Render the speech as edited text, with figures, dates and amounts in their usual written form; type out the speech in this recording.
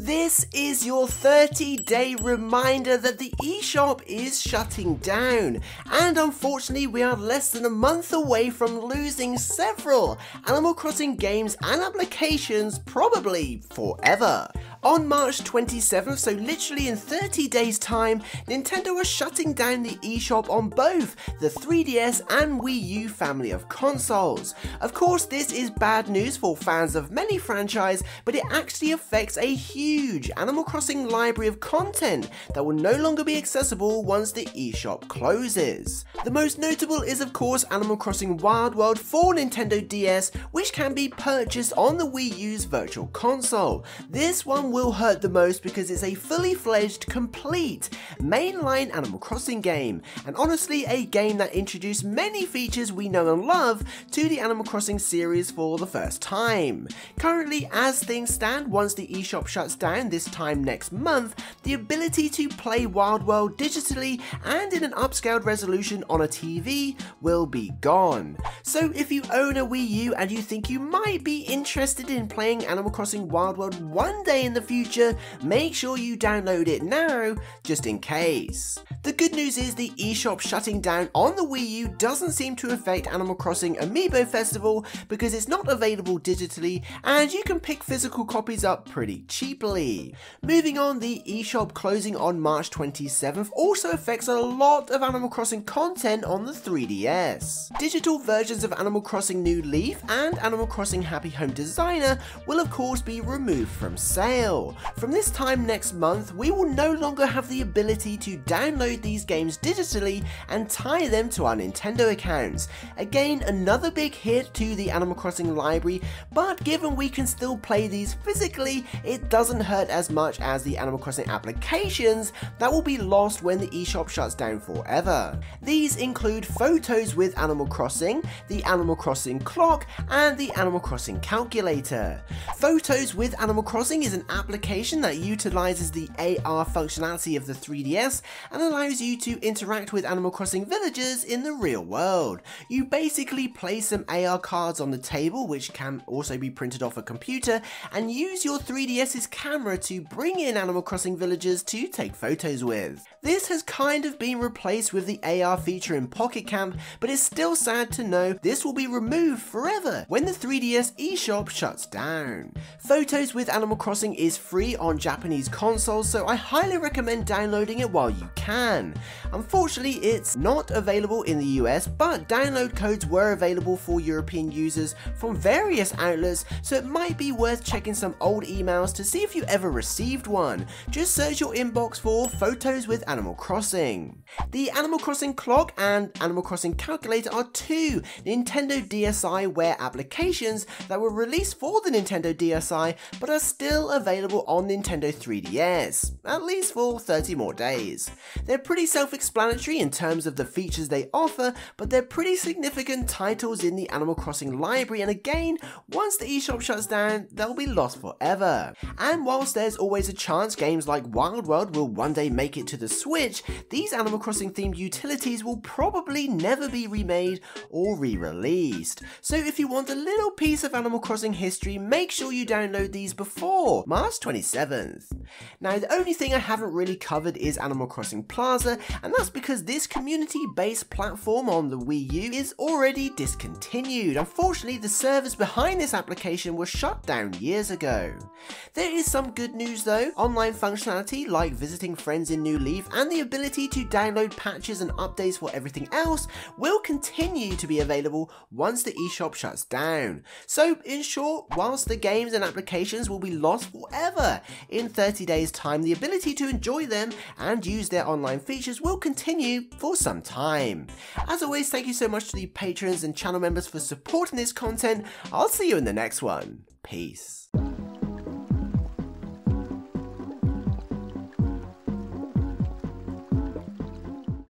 This is your 30-day reminder that the eShop is shutting down, and unfortunately we are less than a month away from losing several Animal Crossing games and applications, probably forever. On March 27th, so literally in 30 days time, Nintendo are shutting down the eShop on both the 3DS and Wii U family of consoles. Of course, this is bad news for fans of many franchises, but it actually affects a huge Animal Crossing library of content that will no longer be accessible once the eShop closes. The most notable is of course Animal Crossing Wild World for Nintendo DS, which can be purchased on the Wii U's Virtual Console. This one will hurt the most because it's a fully fledged, complete, mainline Animal Crossing game, and honestly a game that introduced many features we know and love to the Animal Crossing series for the first time. Currently, as things stand, once the eShop shuts down this time next month, the ability to play Wild World digitally and in an upscaled resolution on a TV will be gone. So if you own a Wii U and you think you might be interested in playing Animal Crossing Wild World one day in the future, make sure you download it now, just in case. The good news is the eShop shutting down on the Wii U doesn't seem to affect Animal Crossing Amiibo Festival because it's not available digitally and you can pick physical copies up pretty cheaply. Moving on, the eShop closing on March 27th also affects a lot of Animal Crossing content on the 3DS. Digital versions of Animal Crossing New Leaf and Animal Crossing Happy Home Designer will of course be removed from sale. From this time next month, we will no longer have the ability to download these games digitally and tie them to our Nintendo accounts. Again, another big hit to the Animal Crossing library, but given we can still play these physically, it doesn't hurt as much as the Animal Crossing applications that will be lost when the eShop shuts down forever. These include Photos with Animal Crossing, the Animal Crossing Clock, and the Animal Crossing Calculator. Photos with Animal Crossing is an application that utilizes the AR functionality of the 3DS and allows you to interact with Animal Crossing villagers in the real world. You basically place some AR cards on the table, which can also be printed off a computer, and use your 3DS's camera to bring in Animal Crossing villagers to take photos with. This has kind of been replaced with the AR feature in Pocket Camp, but it's still sad to know this will be removed forever when the 3DS eShop shuts down. Photos with Animal Crossing is free on Japanese consoles, so I highly recommend downloading it while you can. Unfortunately, it's not available in the US, but download codes were available for European users from various outlets, so it might be worth checking some old emails to see if you ever received one. Just search your inbox for Photos with Animal Crossing. The Animal Crossing Clock and Animal Crossing Calculator are two Nintendo DSiWare applications that were released for the Nintendo DSi but are still available on Nintendo 3DS, at least for 30 more days. They're pretty self-explanatory in terms of the features they offer, but they're pretty significant titles in the Animal Crossing library, and again, once the eShop shuts down, they'll be lost forever. And whilst there's always a chance games like Wild World will one day make it to the Switch, these Animal Crossing themed utilities will probably never be remade or re-released. So if you want a little piece of Animal Crossing history, make sure you download these before March 27th. Now, the only thing I haven't really covered is Animal Crossing Plaza, and that's because this community-based platform on the Wii U is already discontinued. Unfortunately, the servers behind this application were shut down years ago. There is some good news though. Online functionality like visiting friends in New Leaf and the ability to download patches and updates for everything else will continue to be available once the eShop shuts down. So in short, whilst the games and applications will be lost forever, in 30 days time the ability to enjoy them and use their online features will continue for some time. As always, thank you so much to the patrons and channel members for supporting this content. I'll see you in the next one. Peace.